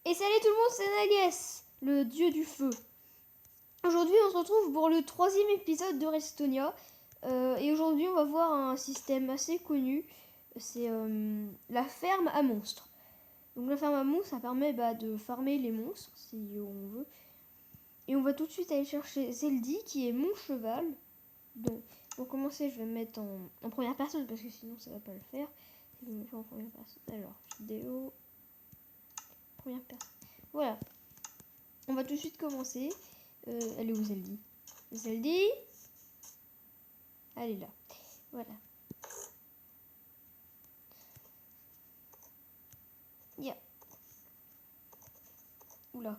Et salut tout le monde, c'est Nages, le dieu du feu. Aujourd'hui, on se retrouve pour le 3e épisode de Restonia. Et aujourd'hui, on va voir un système assez connu. C'est la ferme à monstres. Donc la ferme à monstres, ça permet de farmer les monstres, si on veut. Et on va tout de suite aller chercher Zeldy, qui est mon cheval. Donc, pour commencer, je vais me mettre en première personne, parce que sinon, ça va pas le faire. Je vais me mettre en première personne. Alors, vidéo... Première personne. Voilà. On va tout de suite commencer. Elle est où Zeldy? Zeldy? Elle est là. Voilà. Yeah. Oula.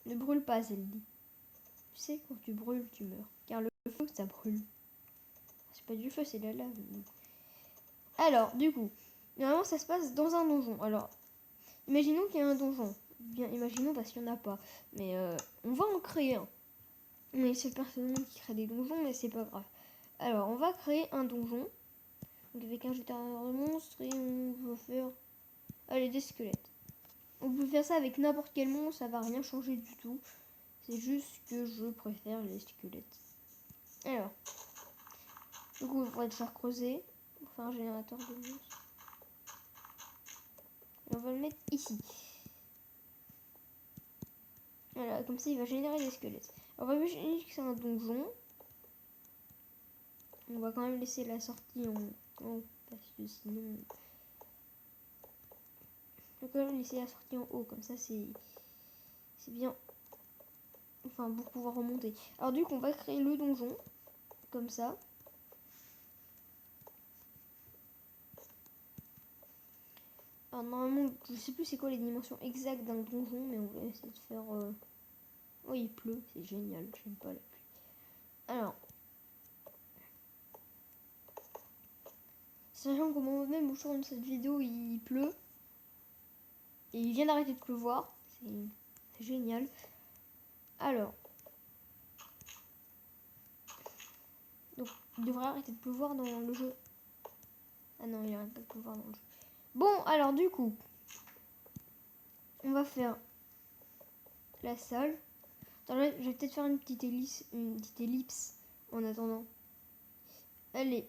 Ne brûle pas Zeldy. Tu sais, quand tu brûles, tu meurs. Car le feu, ça brûle. C'est pas du feu, c'est de la lave. Alors, du coup, normalement, ça se passe dans un donjon. Alors, imaginons qu'il y a un donjon. Bien, imaginons parce qu'il n'y en a pas. Mais on va en créer un. On est seul personne qui crée des donjons, mais c'est pas grave. Alors, on va créer un donjon. Donc, avec un jeteur de monstres et on va faire... Allez, des squelettes. On peut faire ça avec n'importe quel monstre, ça va rien changer du tout. C'est juste que je préfère les squelettes. Alors, du coup, on va devoir creuser pour faire un générateur de monstres. Et on va le mettre ici. Voilà, comme ça il va générer des squelettes. Alors, on va imaginer que c'est un donjon. On va quand même laisser la sortie en haut, parce que sinon... On va quand même laisser la sortie en haut, comme ça c'est bien. Enfin, pour pouvoir remonter. Alors du coup, on va créer le donjon, comme ça. Alors normalement, je sais plus c'est quoi les dimensions exactes d'un donjon, mais on va essayer de faire... Oh, il pleut, c'est génial, j'aime pas la pluie. Alors, sachant qu'au moment même où je tourne cette vidéo, il pleut. Et il vient d'arrêter de pleuvoir, c'est génial. Alors, donc il devrait arrêter de pleuvoir dans le jeu. Ah non, il arrête pas de pleuvoir dans le jeu. Bon, alors du coup, on va faire la salle. Attends, là, je vais peut-être faire une petite ellipse en attendant. Allez,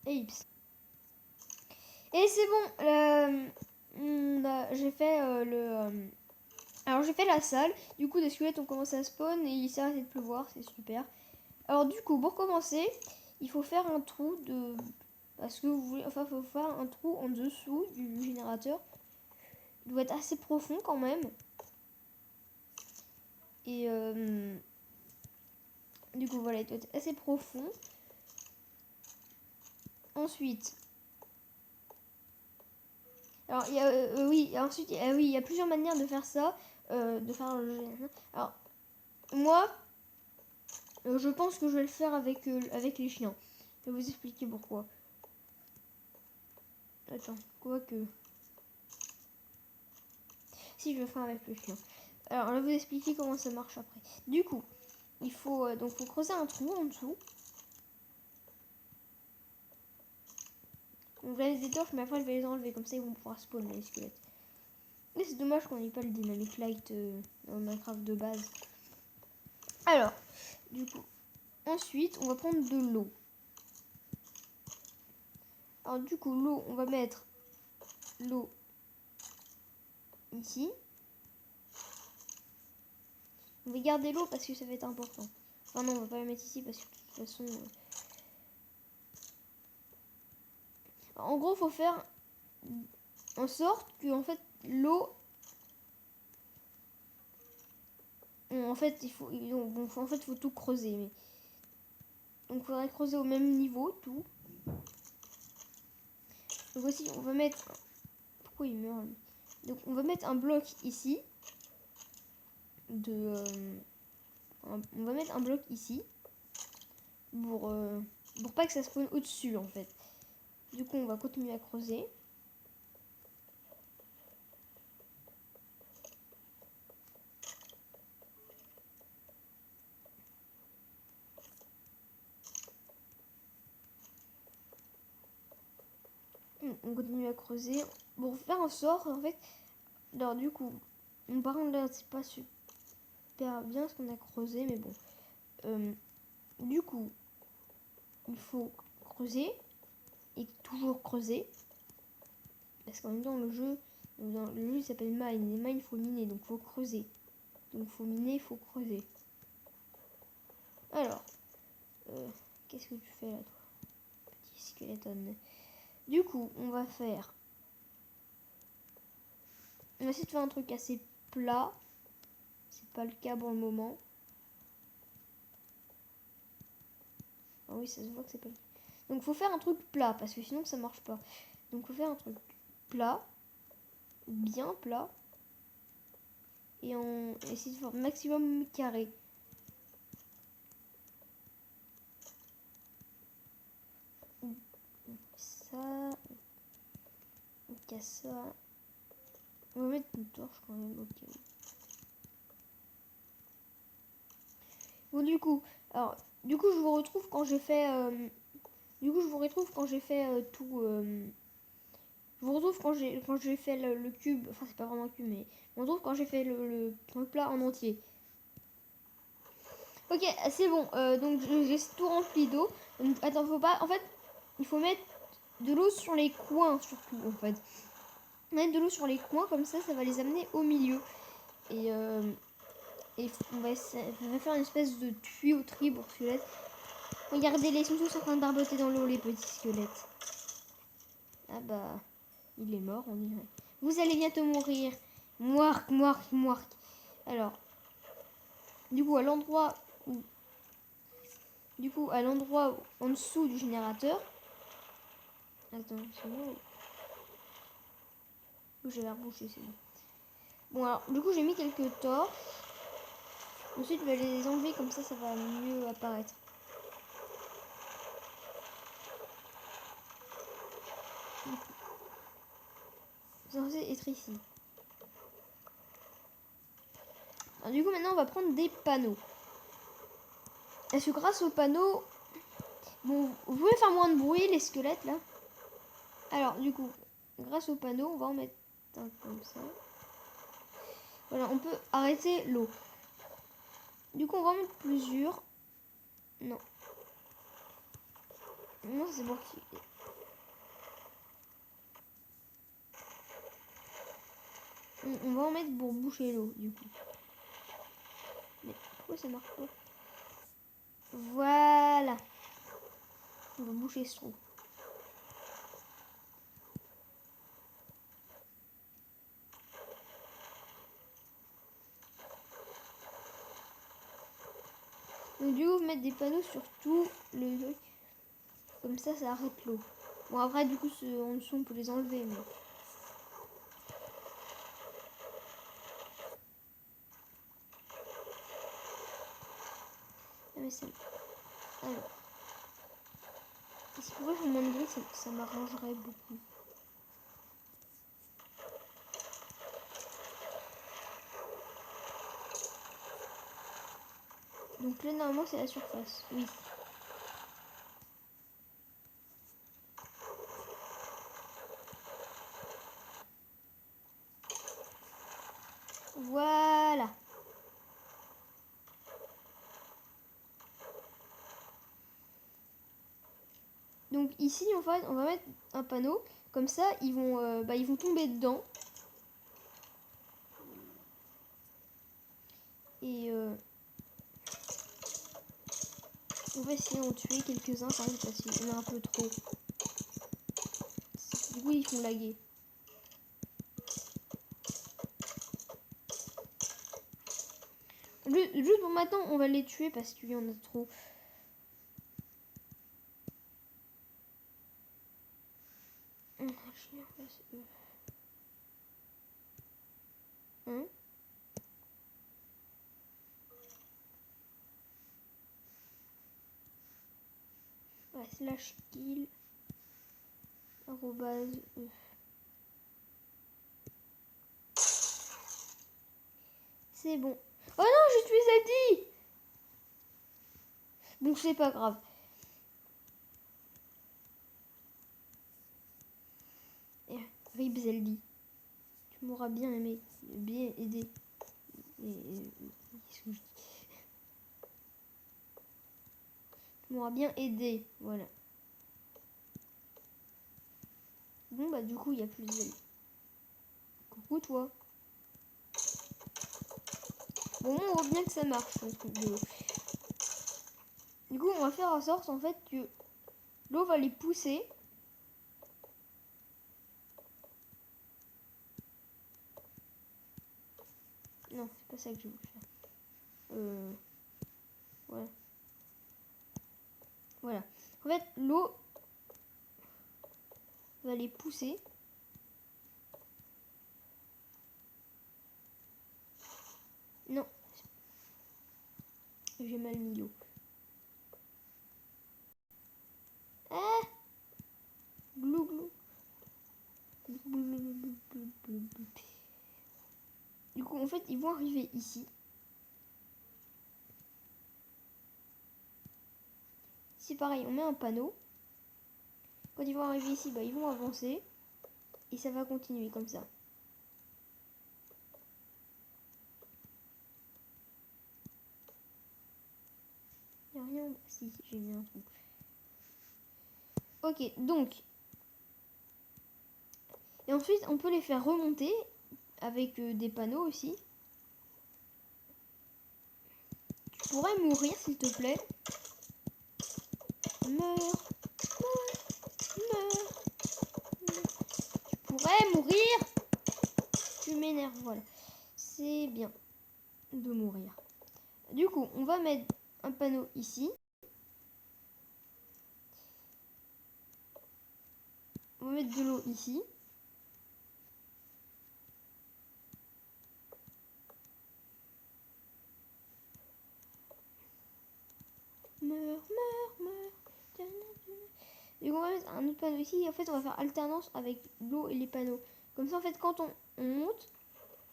ellipse. Et c'est bon, j'ai fait alors j'ai fait la salle. Du coup, des squelettes ont commencé à spawn et il s'est arrêté de pleuvoir, c'est super. Alors du coup, pour commencer, il faut faire un trou de... Parce que vous voulez... Enfin, il faut faire un trou en dessous du générateur. Il doit être assez profond quand même. Et du coup, voilà, il doit être assez profond. Ensuite... Alors, il y a... oui, ensuite, oui, il y a plusieurs manières de faire ça. De faire le générateur. Alors, moi... je pense que je vais le faire avec les chiens. Je vais vous expliquer pourquoi. Attends, quoique... Si, je vais le faire avec le chien. Alors, on va vous expliquer comment ça marche après. Du coup, il faut faut creuser un trou en dessous. Donc là, les étorches, mais après, je vais les enlever. Comme ça, ils vont pouvoir spawn, les squelettes. Mais c'est dommage qu'on n'ait pas le Dynamic Light dans Minecraft de base. Alors, du coup, ensuite, on va prendre de l'eau. Alors, du coup, l'eau, on va mettre l'eau ici. On va garder l'eau parce que ça va être important. Enfin non, on va pas la mettre ici parce que de toute façon... En gros, faut faire en sorte que en fait l'eau... En fait, faut tout creuser. Mais... Donc, il faudrait creuser au même niveau, tout. Donc aussi, on va mettre... Pourquoi il meurt lui? Donc, on va mettre un bloc ici. On va mettre un bloc ici. Pour pas que ça spawn au-dessus, en fait. Du coup, on va continuer à creuser. On continue à creuser pour faire en sorte, en fait, Alors du coup, par contre là c'est pas super bien ce qu'on a creusé, mais bon. Du coup, il faut creuser et toujours creuser. Parce qu'en même temps dans le jeu il s'appelle Mine. Et Mine il faut miner, donc il faut creuser. Donc il faut miner, il faut creuser. Alors, qu'est-ce que tu fais là toi? Petit skeleton. Du coup, on va essayer de faire un truc assez plat. C'est pas le cas pour le moment. Ah oui, ça se voit que c'est pas le cas. Donc faut faire un truc plat, parce que sinon ça marche pas. Donc faut faire un truc plat, bien plat. Et on essaie de faire maximum carré. Ça. On casse ça. On va mettre une torche quand même, ok. Bon du coup je vous retrouve quand j'ai fait tout. Je vous retrouve quand j'ai fait le cube. Enfin c'est pas vraiment un cube, mais je vous retrouve quand j'ai fait le plat en entier. Ok, c'est bon. Donc j'ai tout rempli d'eau. Donc attends, faut pas. En fait, il faut mettre de l'eau sur les coins surtout. En fait, mettre de l'eau sur les coins comme ça va les amener au milieu. Et on va faire une espèce de tuyauterie pour squelettes. Regardez, ils sont tous en train d'arboter dans l'eau, les petits squelettes. Ah bah, il est mort, on dirait. Vous allez bientôt mourir. Moirk. Alors, du coup, à l'endroit en dessous du générateur. Attends, c'est bon. J'avais rebouché, c'est bon. Bon, alors, du coup, j'ai mis quelques torches. Ensuite, je vais les enlever, comme ça va mieux apparaître. C'est censé être ici. Alors, du coup, maintenant, on va prendre des panneaux. Est-ce que grâce aux panneaux... Bon, vous pouvez faire moins de bruit, les squelettes, là. Alors, du coup, grâce aux panneaux, on va en mettre un comme ça. Voilà, on peut arrêter l'eau. Du coup, on va en mettre plusieurs. Non. Non, c'est bon. On va en mettre pour boucher l'eau, du coup. Mais pourquoi ça marche pas? Voilà. On va boucher ce trou. Donc du coup, vous mettre des panneaux sur tout le truc. Comme ça arrête l'eau. Bon, après, du coup, en dessous, on peut les enlever. Mais... Ah, mais ça... Alors... Si vous pouvez faire moins de bruit, ça m'arrangerait beaucoup. Donc là, normalement, c'est la surface. Oui. Voilà. Donc ici, en fait, on va mettre un panneau. Comme ça, ils vont tomber dedans. Et on va essayer d'en tuer quelques-uns quand même parce qu'il y en a un peu trop. Du coup, ils font laguer. Juste pour maintenant, on va les tuer parce qu'il y en a trop. Hein? Ouais, slash kill arrobase c'est bon. Oh non, j'ai tué Zadie. Bon, c'est pas grave. Rip Zeldy. Tu m'auras bien aimé, bien aidé. Qu'est-ce que je dis? Tu m'auras bien aidé, voilà. Bon bah du coup il y a plus d'ailes. Coucou toi. Bon on voit bien que ça marche ce truc de l'eau. Du coup on va faire en sorte en fait que l'eau va les pousser. Non c'est pas ça que je voulais faire. Voilà. Voilà. En fait l'eau va les pousser. Non. J'ai mal mis l'eau. Ah glou glou. Du coup en fait ils vont arriver ici. C'est pareil, on met un panneau. Quand ils vont arriver ici, bah, ils vont avancer. Et ça va continuer comme ça. Il n'y a rien. Si, j'ai mis un truc. Ok, donc. Et ensuite, on peut les faire remonter avec des panneaux aussi. Tu pourrais mourir, s'il te plaît. Meurs. Meurs. Tu pourrais mourir. Tu m'énerves, voilà. C'est bien de mourir. Du coup, on va mettre un panneau ici. On va mettre de l'eau ici. Meurs. Et on va mettre un autre panneau ici. Et en fait, on va faire alternance avec l'eau et les panneaux. Comme ça, en fait, quand on monte,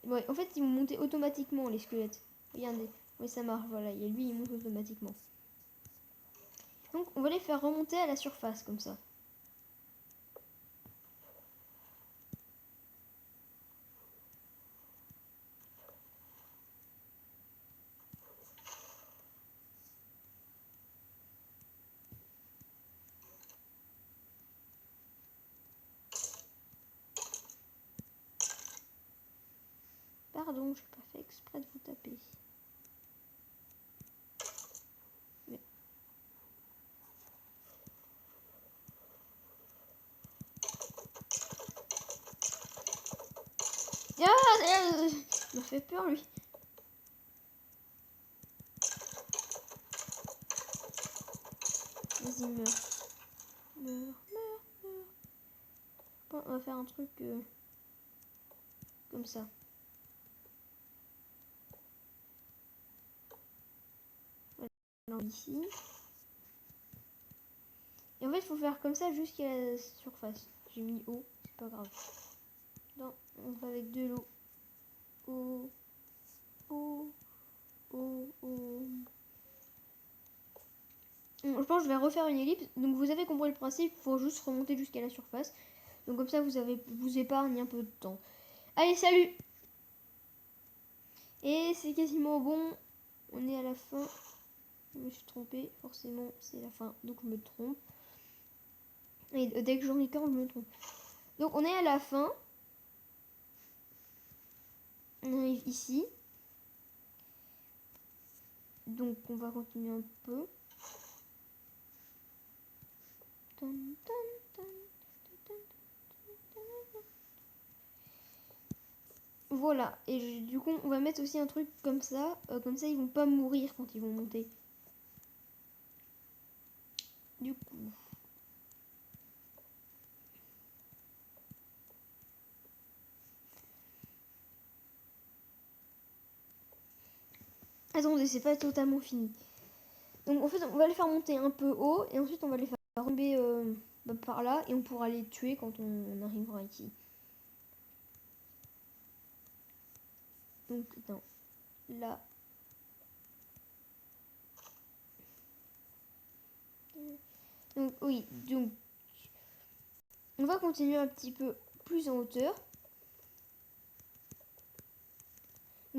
ouais, en fait, ils vont monter automatiquement, les squelettes. Regardez. Oui, ça marche. Voilà, et lui, il monte automatiquement. Donc, on va les faire remonter à la surface, comme ça. Pardon, j'ai pas fait exprès de vous taper. Mais... Ah, il m'a fait peur, lui. Vas-y, meurs. Bon, on va faire un truc comme ça. Voilà, ici. Et en fait, il faut faire comme ça jusqu'à la surface. J'ai mis eau, c'est pas grave. Non, on va avec de l'eau. Eau. Je pense que je vais refaire une ellipse. Donc vous avez compris le principe, il faut juste remonter jusqu'à la surface. Donc comme ça vous épargne un peu de temps. Allez, salut! Et c'est quasiment bon. On est à la fin. Je me suis trompée, forcément c'est la fin, donc je me trompe. Et dès que j'en ai qu'un, je me trompe. Donc on est à la fin. On arrive ici. Donc on va continuer un peu. Voilà, et du coup on va mettre aussi un truc comme ça ils vont pas mourir quand ils vont monter. Du coup... Attendez, c'est pas totalement fini. Donc en fait on va les faire monter un peu haut et ensuite on va les faire tomber par là et on pourra les tuer quand on arrivera ici. Donc non, là. Donc oui, donc on va continuer un petit peu plus en hauteur.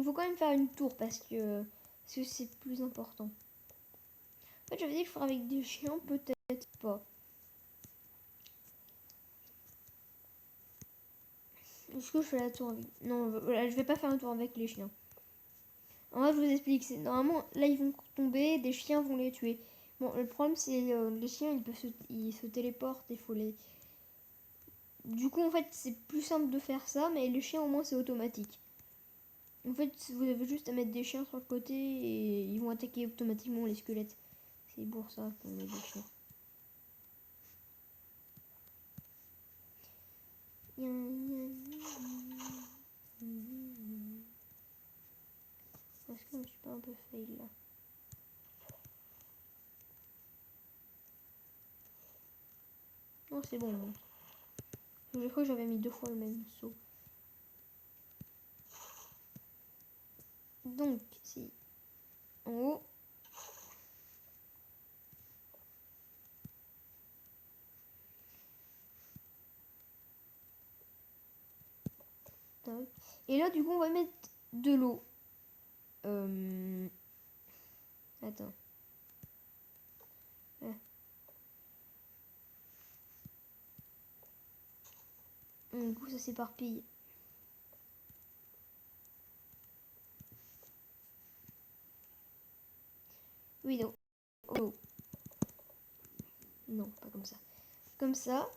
Il faut quand même faire une tour parce que c'est plus important. En fait, j'avais dit que je ferais avec des chiens, peut-être pas. Est-ce que je fais la tour avec... Non, voilà, je vais pas faire une tour avec les chiens. En vrai, je vous explique. Normalement, là, ils vont tomber, des chiens vont les tuer. Bon, le problème, c'est les chiens, ils se téléportent, il faut les... Du coup, en fait, c'est plus simple de faire ça, mais les chiens, au moins, c'est automatique. En fait, vous avez juste à mettre des chiens sur le côté et ils vont attaquer automatiquement les squelettes. C'est pour ça qu'on met des chiens. Est-ce que je me suis pas un peu fail là? Non, c'est bon. Je crois que j'avais mis 2 fois le même saut. Donc, si en haut, et là, du coup, on va mettre de l'eau. Attends. Ah. Du coup, ça s'éparpille. Oui, non. Oh. Non, pas comme ça. Comme ça.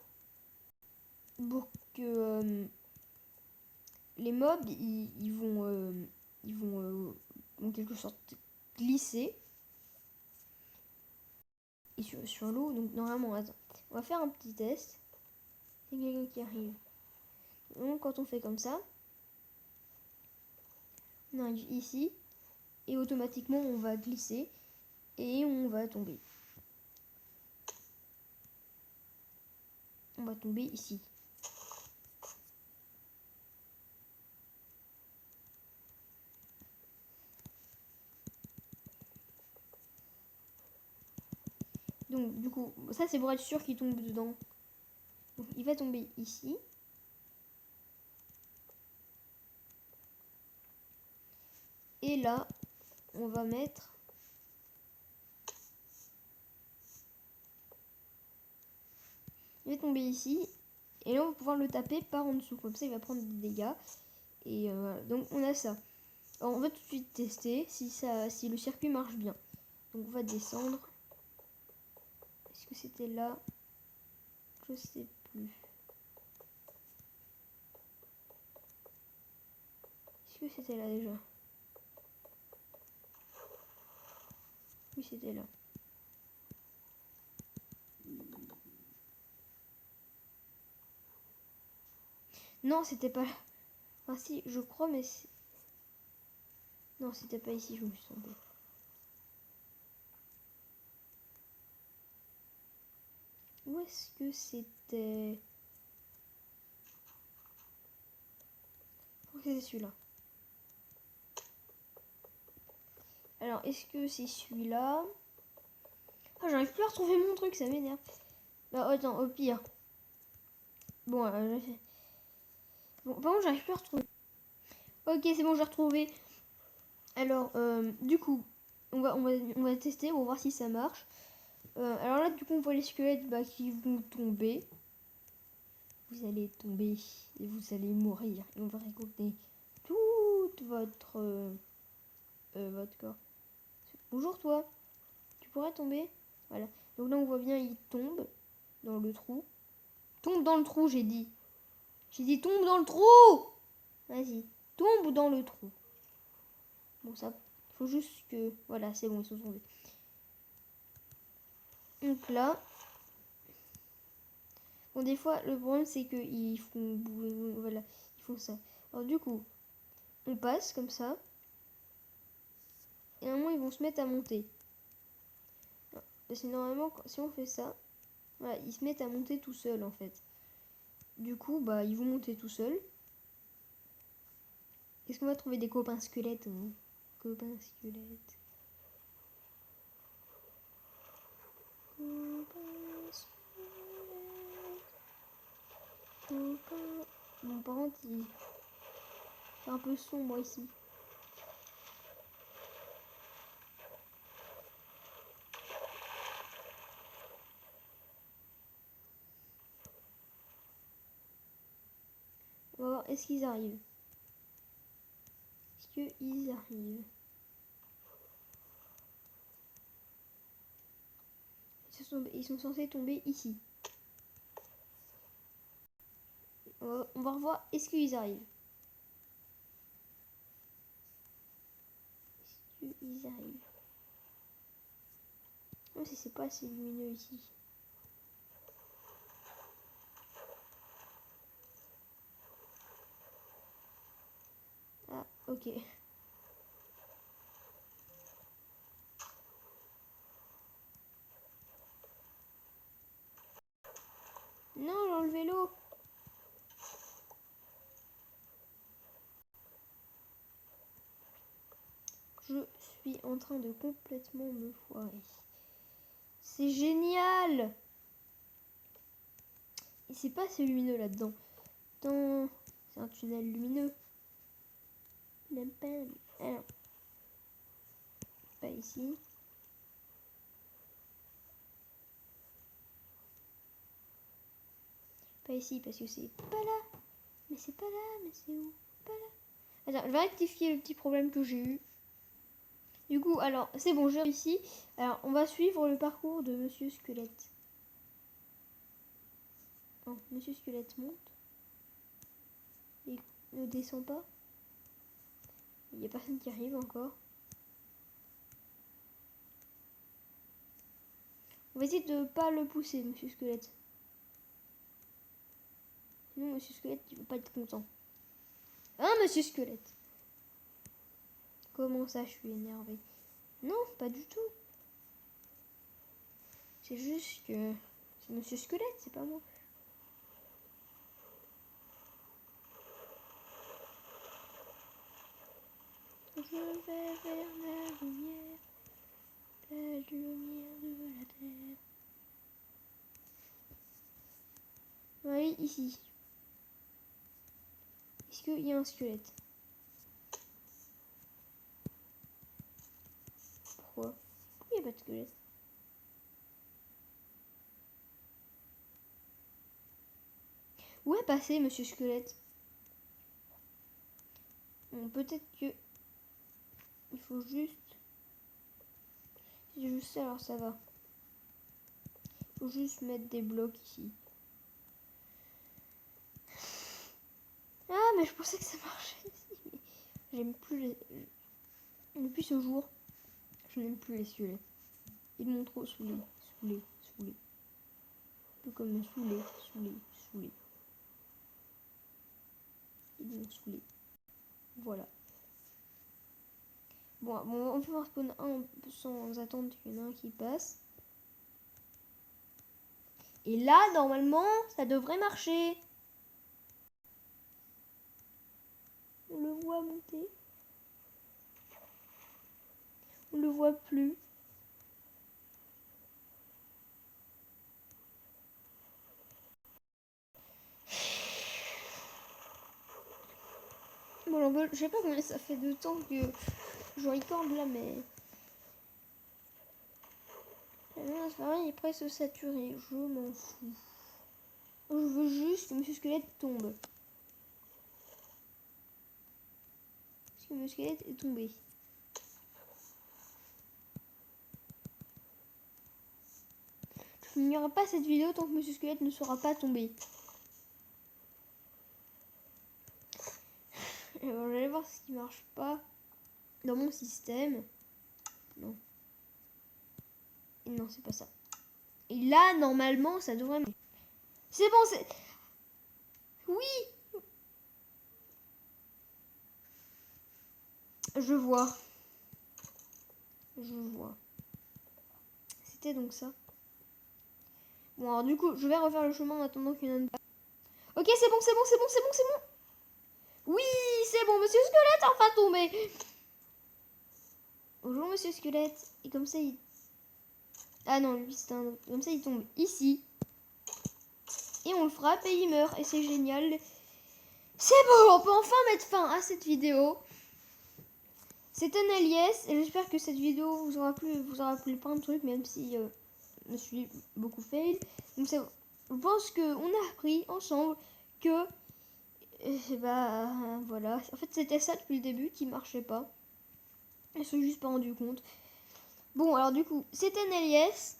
Pour que les mobs, ils vont en quelque sorte glisser. Et sur l'eau, donc normalement, attends. On va faire un petit test. C'est quelqu'un qui arrive. Donc, quand on fait comme ça, on arrive ici. Et automatiquement, on va glisser. Et on va tomber. On va tomber ici. Donc, du coup, ça c'est pour être sûr qu'il tombe dedans. Donc, il va tomber ici. Et là, on va mettre... Il va tomber ici. Et là, on va pouvoir le taper par en dessous. Comme ça, il va prendre des dégâts. Et voilà. Donc, on a ça. Alors, on va tout de suite tester si le circuit marche bien. Donc, on va descendre. Est-ce que c'était là? Je sais plus. Est-ce que c'était là déjà? Oui, c'était là. Non, c'était pas là. Enfin, si, je crois, mais... Non, c'était pas ici, je me suis trompée. Où est-ce que c'était? Je crois que c'est celui-là. Alors, est-ce que c'est celui-là? Ah, j'arrive plus à retrouver mon truc, ça m'énerve. Bah, attends, au pire. Bon, bon, par contre, j'arrive plus à retrouver. Ok, c'est bon, j'ai retrouvé. Alors, du coup, on va tester, on va voir si ça marche. Alors là, du coup, on voit les squelettes qui vont tomber. Vous allez tomber et vous allez mourir. Et on va récolter tout votre corps. Bonjour toi, tu pourrais tomber? Voilà. Donc là, on voit bien, il tombe dans le trou. Tombe dans le trou, j'ai dit. J'ai dit tombe dans le trou. Vas-y, tombe dans le trou. Bon, ça, faut juste que... Voilà, c'est bon, ils sont tombés. Donc là... Bon, des fois, le problème, c'est qu'ils font... Voilà, ils font ça. Alors du coup, on passe comme ça. Et à un moment, ils vont se mettre à monter. Parce que normalement, si on fait ça, voilà, ils se mettent à monter tout seuls, en fait. Du coup, bah, ils vont monter tout seuls. Est-ce qu'on va trouver des copains squelettes? Copains squelettes. Copains squelettes. Copains... Bon, par contre, c'est un peu sombre ici. est-ce qu'ils arrivent? Est-ce qu'ils arrivent? Ils sont censés tomber ici. On va revoir. Est-ce qu'ils arrivent? Est-ce qu'ils arrivent? Non, si c'est pas assez lumineux ici. Ah, ok. Non, j'ai enlevé l'eau. Je suis en train de complètement me foirer. C'est génial! Et c'est pas assez lumineux là-dedans. C'est un tunnel lumineux. Alors, pas ici. Pas ici parce que c'est pas là. Mais c'est pas là, mais c'est où? Pas là. Attends, je vais rectifier le petit problème que j'ai eu. Du coup, alors, c'est bon, j'ai réussi. Alors, on va suivre le parcours de Monsieur Squelette. Oh, Monsieur Squelette monte. Et ne descend pas. Il n'y a personne qui arrive encore. On va essayer de ne pas le pousser, Monsieur Squelette. Sinon, Monsieur Squelette, il ne va pas être content. Hein, Monsieur Squelette? Comment ça, je suis énervée? Non, pas du tout. C'est juste que c'est Monsieur Squelette, c'est pas moi. Je vais vers la lumière de la terre. Oui, ici. Est-ce qu'il y a un squelette? Pourquoi? Pourquoi il n'y a pas de squelette? Où est passé Monsieur Squelette? Bon, peut-être que il faut juste... Si je sais, alors ça va. Il faut juste mettre des blocs ici. Ah, mais je pensais que ça marchait ici. J'aime plus les... Depuis ce jour, je n'aime plus les squelettes. Ils m'ont trop saoulé. Un peu comme me saouler. Ils m'ont saoulé. Voilà. Bon, on va pouvoir spawn un sans attendre qu'il y en ait un qui passe. Et là, normalement, ça devrait marcher. On le voit monter. On le voit plus. Bon, je sais pas combien ça fait de temps que je recorde là, mais... Il est presque saturé. Je m'en fous. Je veux juste que Monsieur Squelette tombe. Parce que Monsieur Squelette est tombé. Je finirai pas cette vidéo tant que Monsieur Squelette ne sera pas tombé. Et bon, je vais voir ce qui marche pas dans mon système. Non. Et non, c'est pas ça. Et là, normalement, ça devrait... C'est bon, c'est... Oui! Je vois. C'était donc ça. Bon, alors du coup, je vais refaire le chemin en attendant qu'il y en ait pas. Ok, c'est bon. Oui, c'est bon, Monsieur Squelette est enfin tombé. Bonjour, Monsieur Squelette. Et comme ça, il... Ah non, lui, c'est un autre. Comme ça, il tombe ici. Et on le frappe et il meurt. Et c'est génial. C'est bon, on peut enfin mettre fin à cette vidéo. C'était Nellies et j'espère que cette vidéo vous aura plu plein de trucs, même si je me suis beaucoup fail. Donc je pense qu'on a appris ensemble que Et bah voilà. En fait, c'était ça depuis le début qui marchait pas. Ils se sont juste pas rendu compte. Bon, alors du coup, c'était Néliès.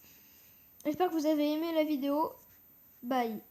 J'espère que vous avez aimé la vidéo. Bye.